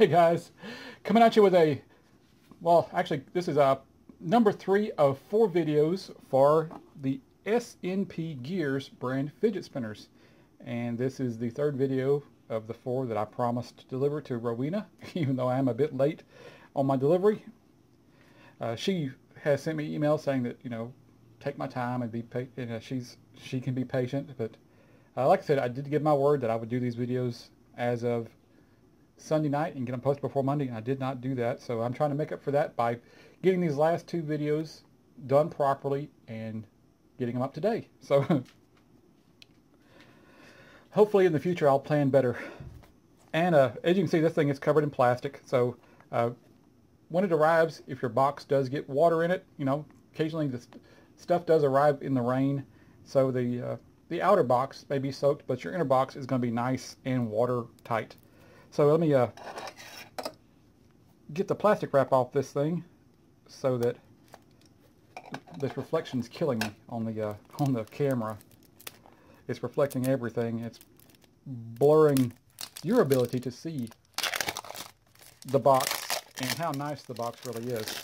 Hey guys, coming at you with a, well actually this is number 3 of 4 videos for the SNP Gears brand fidget spinners. And this is the 3rd video of the 4 that I promised to deliver to Rowena, even though I am a bit late on my delivery. She has sent me emails saying that, you know, take my time and be she can be patient, but like I said, I did give my word that I would do these videos as of Sunday night and get them posted before Monday, and I did not do that. So I'm trying to make up for that by getting these last 2 videos done properly and getting them up today. So hopefully in the future I'll plan better. And as you can see, this thing is covered in plastic. So when it arrives, if your box does get water in it, you know, occasionally the stuff does arrive in the rain. So the outer box may be soaked, but your inner box is going to be nice and watertight. So let me get the plastic wrap off this thing so that this reflection's killing me on the camera. It's reflecting everything. It's blurring your ability to see the box and how nice the box really is.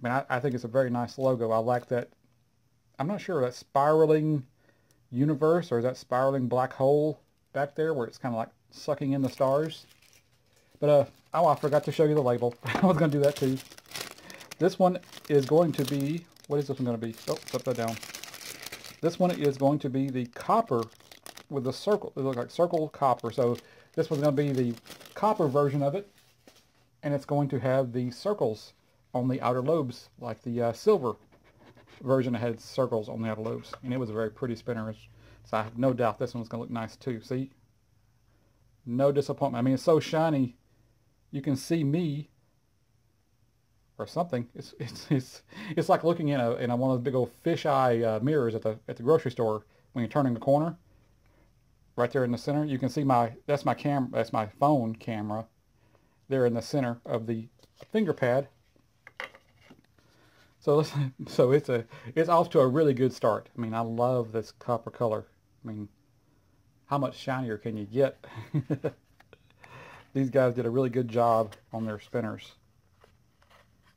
I mean, I think it's a very nice logo. I like that. I'm not sure if that's spiraling universe or is that spiraling black hole back there where it's kind of like sucking in the stars. But oh, I forgot to show you the label. I was going to do that too. This one is going to be, what is this one going to be? Oh, it's upside down. This one is going to be the copper with the circle. It looks like circle copper. So this one's going to be the copper version of it, and it's going to have the circles on the outer lobes like the silver version had circles on the outer lobes, and it was a very pretty spinner. So I have no doubt this one's going to look nice too. See? No disappointment. I mean, it's so shiny, you can see me or something. It's like looking in one of those big old fisheye mirrors at the grocery store when you're turning the corner. Right there in the center, you can see that's my phone camera there in the center of the finger pad. So it's off to a really good start. I mean, I love this copper color. I mean, how much shinier can you get? These guys did a really good job on their spinners,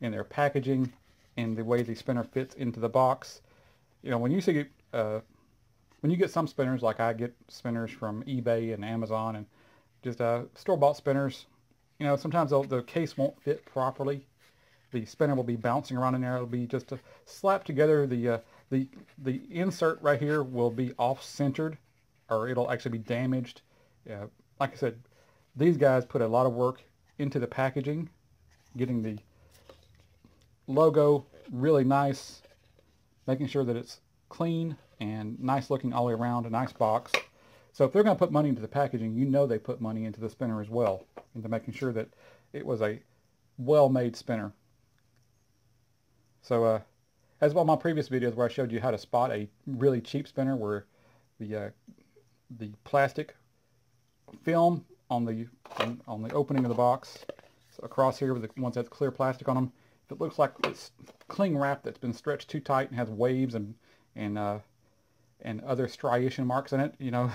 in their packaging, and the way the spinner fits into the box. You know, when you see when you get some spinners, like I get spinners from eBay and Amazon and just store-bought spinners, you know, sometimes the case won't fit properly. The spinner will be bouncing around in there. It'll be just slapped together. The insert right here will be off-centered, or it'll actually be damaged. Like I said, these guys put a lot of work into the packaging, getting the logo really nice, making sure that it's clean and nice looking all the way around, a nice box. So if they're going to put money into the packaging, you know they put money into the spinner as well, into making sure that it was a well-made spinner. So as well, my previous videos where I showed you how to spot a really cheap spinner, where the plastic film on the opening of the box, so across here with the ones that have clear plastic on them, if it looks like it's cling wrap that's been stretched too tight and has waves and other striation marks in it, you know,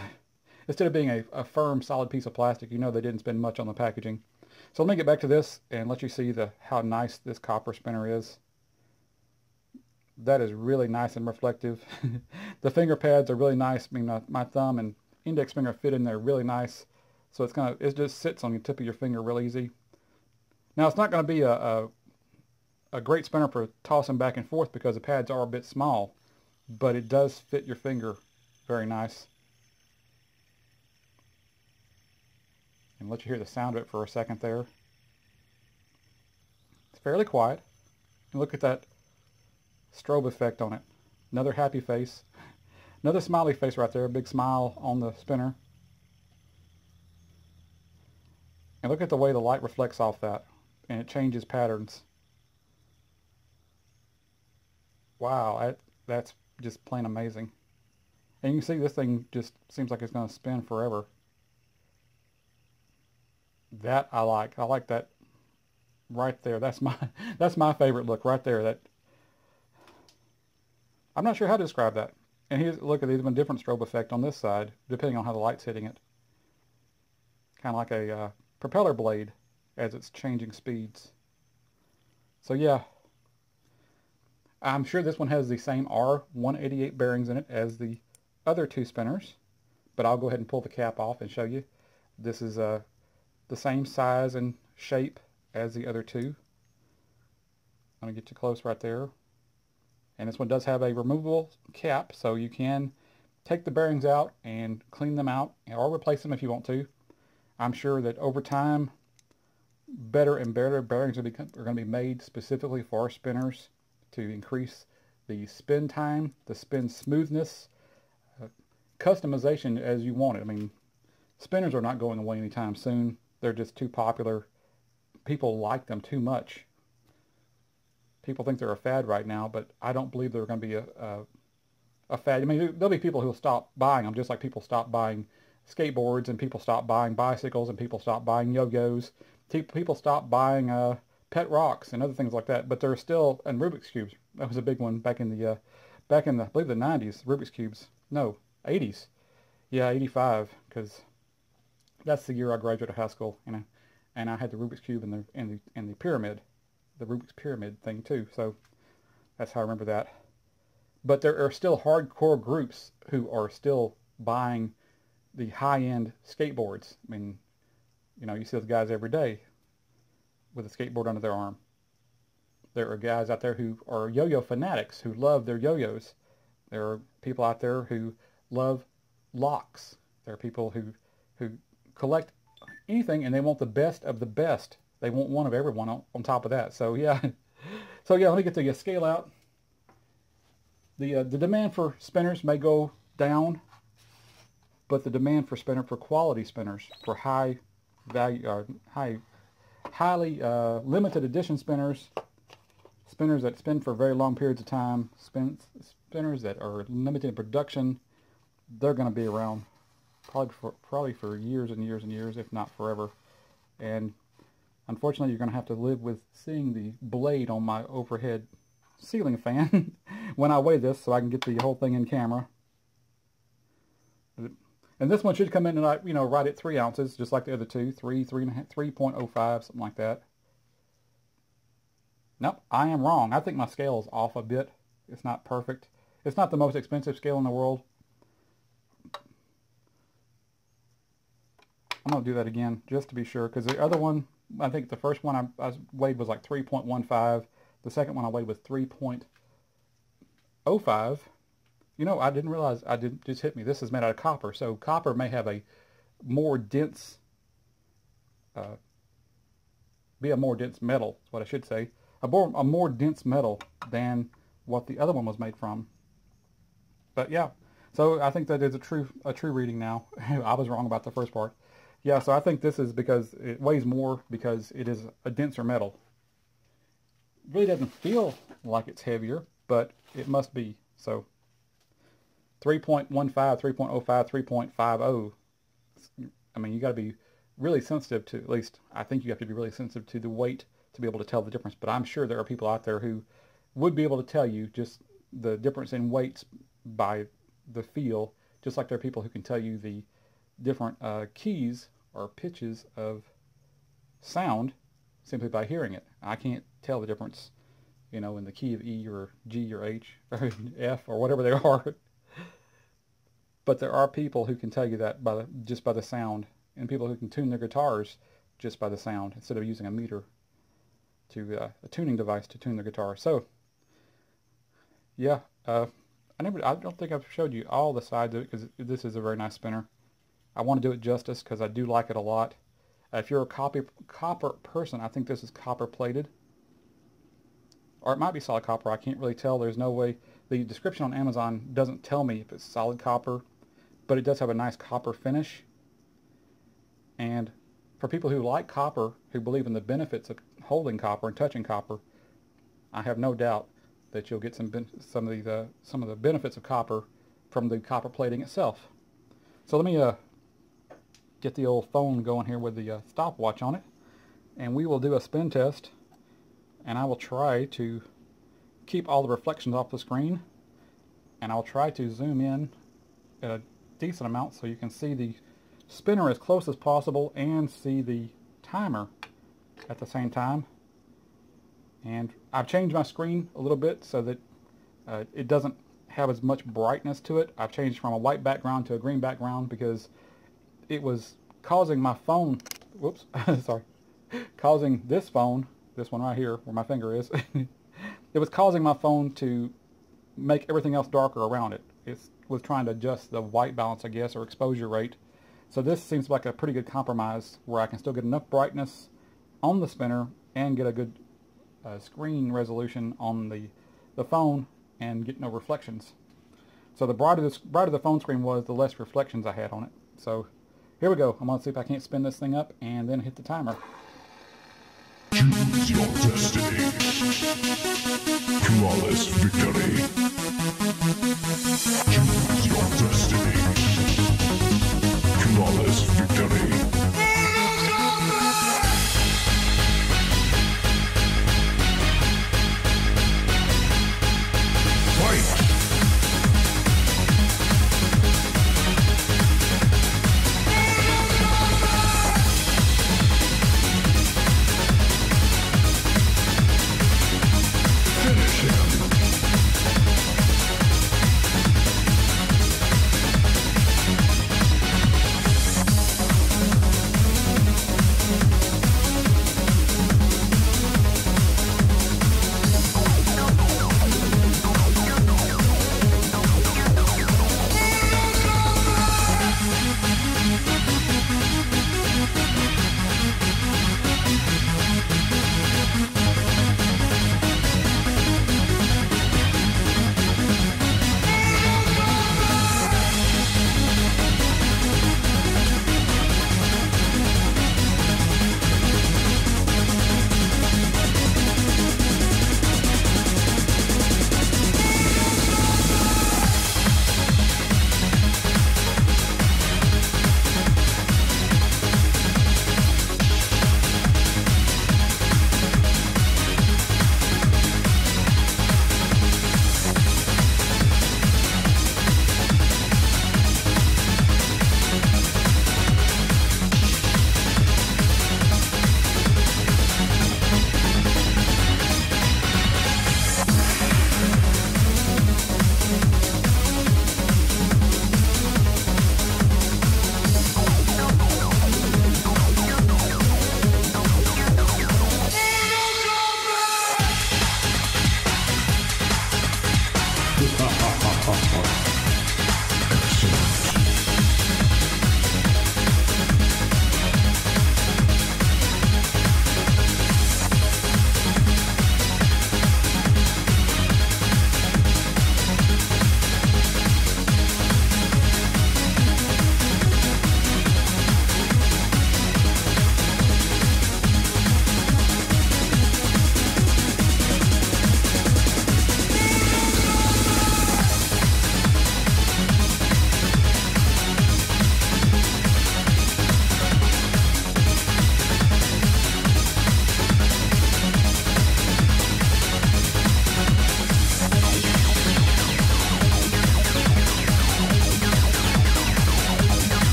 instead of being a firm, solid piece of plastic, you know they didn't spend much on the packaging. So let me get back to this and let you see how nice this copper spinner is. That is really nice and reflective. The finger pads are really nice. I mean, my thumb and index finger fit in there really nice. So it just sits on the tip of your finger real easy. Now it's not going to be a great spinner for tossing back and forth because the pads are a bit small, but it does fit your finger very nice. And let you hear the sound of it for a second there. It's fairly quiet. And look at that strobe effect on it. Another happy face. Another smiley face right there. A big smile on the spinner. And look at the way the light reflects off that. And it changes patterns. Wow, that's just plain amazing. And you can see this thing just seems like it's going to spin forever. That I like. I like that right there. That's my favorite look right there. I'm not sure how to describe that. And here's, look at even a different strobe effect on this side, depending on how the light's hitting it. Kind of like propeller blade as it's changing speeds. So yeah, I'm sure this one has the same R188 bearings in it as the other two spinners, but I'll go ahead and pull the cap off and show you. This is the same size and shape as the other two. I'm going to get you close right there. And this one does have a removable cap, so you can take the bearings out and clean them out or replace them if you want to. I'm sure that over time, better and better bearings are going to be made specifically for our spinners to increase the spin time, the spin smoothness, customization as you want it. I mean, spinners are not going away anytime soon. They're just too popular. People like them too much. People think they're a fad right now, but I don't believe they're going to be a fad. I mean, there'll be people who'll stop buying them, just like people stop buying skateboards, and people stop buying bicycles, and people stop buying yo-yos. People stop buying pet rocks and other things like that. But there's still, and Rubik's cubes. That was a big one back in the I believe the 90s. Rubik's cubes. No, 80s. Yeah, 85, because that's the year I graduated high school, you know, and I had the Rubik's cube and the pyramid, the Rubik's pyramid thing too. So that's how I remember that. But there are still hardcore groups who are still buying the high-end skateboards. I mean, you know, you see those guys every day with a skateboard under their arm. There are guys out there who are yo-yo fanatics who love their yo-yos. There are people out there who love locks. There are people who collect anything, and they want the best of the best. They want one of everyone on top of that. So yeah, let me get the scale out. The demand for spinners may go down, but the demand for quality spinners, for high value, highly limited edition spinners that spin for very long periods of time, spinners that are limited in production, they're going to be around probably for years and years and years, if not forever. And unfortunately, you're going to have to live with seeing the blade on my overhead ceiling fan when I weigh this, so I can get the whole thing in camera. And this one should come in at, you know, right at 3 ounces, just like the other two, 3.05, something like that. Nope, I am wrong. I think my scale is off a bit. It's not perfect. It's not the most expensive scale in the world. I'm going to do that again, just to be sure, because the other one, I think the first one I weighed was like 3.15. The second one I weighed was 3.05. You know, I didn't realize, just hit me. This is made out of copper, so copper may have a more dense, be a more dense metal, is what I should say. A more dense metal than what the other one was made from. But yeah, so I think that is a true reading now. I was wrong about the first part. Yeah, so I think this is because it weighs more because it is a denser metal. It really doesn't feel like it's heavier, but it must be. So 3.15, 3.05, 3.50. I mean, you got to be really sensitive to, at least I think you have to be really sensitive to the weight to be able to tell the difference. But I'm sure there are people out there who would be able to tell you just the difference in weights by the feel, just like there are people who can tell you the different keys or pitches of sound simply by hearing it. I can't tell the difference, you know, in the key of E or G or H or F or whatever they are. But there are people who can tell you that just by the sound, and people who can tune their guitars just by the sound instead of using a meter to a tuning device to tune their guitar. So yeah, I don't think I've showed you all the sides of it because this is a very nice spinner. I want to do it justice because I do like it a lot. If you're a copper person, I think this is copper plated. Or it might be solid copper. I can't really tell. There's no way. The description on Amazon doesn't tell me if it's solid copper, but it does have a nice copper finish. And for people who like copper, who believe in the benefits of holding copper and touching copper, I have no doubt that you'll get some of the benefits of copper from the copper plating itself. So let me get the old phone going here with the stopwatch on it, and we will do a spin test, and I will try to keep all the reflections off the screen, and I'll try to zoom in at a decent amount so you can see the spinner as close as possible and see the timer at the same time. And I've changed my screen a little bit so that it doesn't have as much brightness to it. I've changed from a white background to a green background because it was causing my phone, whoops, sorry, causing this phone, this one right here where my finger is, it was causing my phone to make everything else darker around it. It was trying to adjust the white balance, I guess, or exposure rate. So this seems like a pretty good compromise where I can still get enough brightness on the spinner and get a good screen resolution on the phone and get no reflections. So the brighter the phone screen was, the less reflections I had on it. So here we go. I'm going to see if I can't spin this thing up and then hit the timer. Choose your destiny. Flawless victory. Choose your destiny. Flawless victory.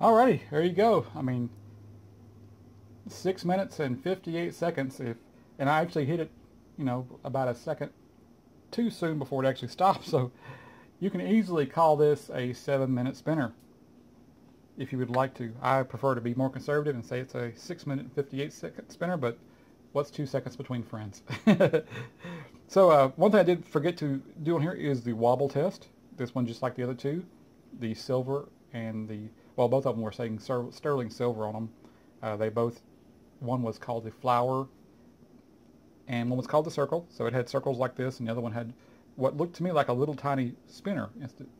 Alrighty, there you go. I mean, 6 minutes and 58 seconds. And I actually hit it, you know, about a second too soon before it actually stopped. So you can easily call this a 7-minute spinner if you would like to. I prefer to be more conservative and say it's a 6 minute and 58 second spinner, but what's 2 seconds between friends? So one thing I did forget to do on here is the wobble test. This one, just like the other two, the silver and the, well, both of them were saying sterling silver on them. They both, one was called the flower and one was called the circle. So it had circles like this, and the other one had what looked to me like a little tiny spinner,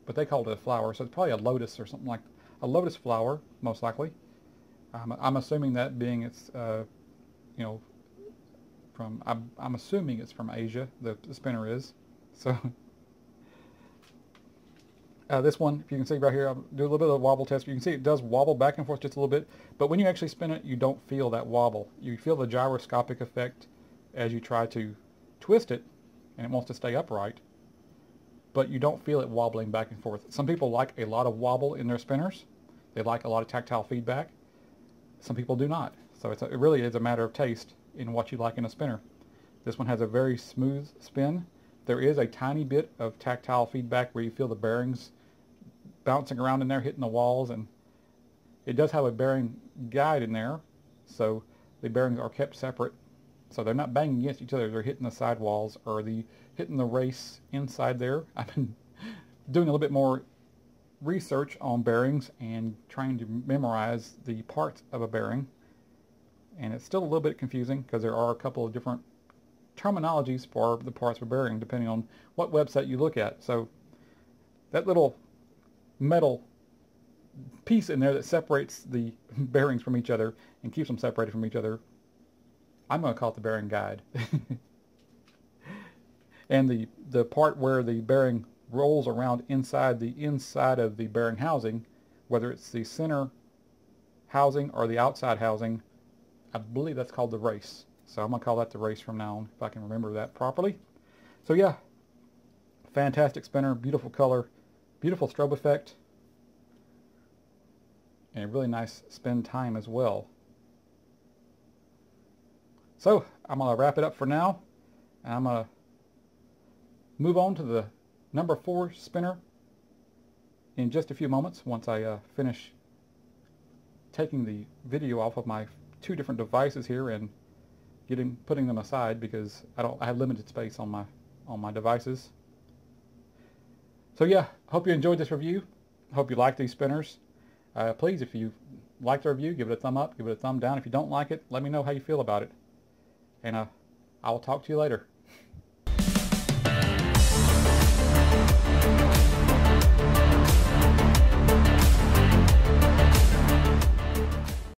but they called it a flower. So it's probably a lotus or something, like a lotus flower, most likely. I'm assuming that being it's, you know, from, I'm assuming it's from Asia, the spinner is. So this one, if you can see right here, I'll do a little bit of a wobble test. You can see it does wobble back and forth just a little bit, but when you actually spin it, you don't feel that wobble. You feel the gyroscopic effect as you try to twist it, and it wants to stay upright, but you don't feel it wobbling back and forth. Some people like a lot of wobble in their spinners. They like a lot of tactile feedback. Some people do not. So it really is a matter of taste in what you like in a spinner. This one has a very smooth spin. There is a tiny bit of tactile feedback where you feel the bearings bouncing around in there, hitting the walls, and it does have a bearing guide in there, so the bearings are kept separate. So they're not banging against each other, they're hitting the side walls or hitting the race inside there. I've been doing a little bit more research on bearings and trying to memorize the parts of a bearing, and it's still a little bit confusing because there are a couple of different terminologies for the parts of a bearing depending on what website you look at. So that little metal piece in there that separates the bearings from each other and keeps them separated from each other, I'm going to call it the bearing guide. And the part where the bearing rolls around inside of the bearing housing, whether it's the center housing or the outside housing, I believe that's called the race. So I'm going to call that the race from now on, if I can remember that properly. So yeah, fantastic spinner, beautiful color, beautiful strobe effect, and a really nice spin time as well. So I'm going to wrap it up for now, and I'm going to move on to the number 4 spinner in just a few moments once I finish taking the video off of my 2 different devices here and putting them aside because I have limited space on my devices. So yeah, hope you enjoyed this review. Hope you like these spinners. Please, if you like the review, give it a thumb up, give it a thumb down. If you don't like it, let me know how you feel about it. And I will talk to you later.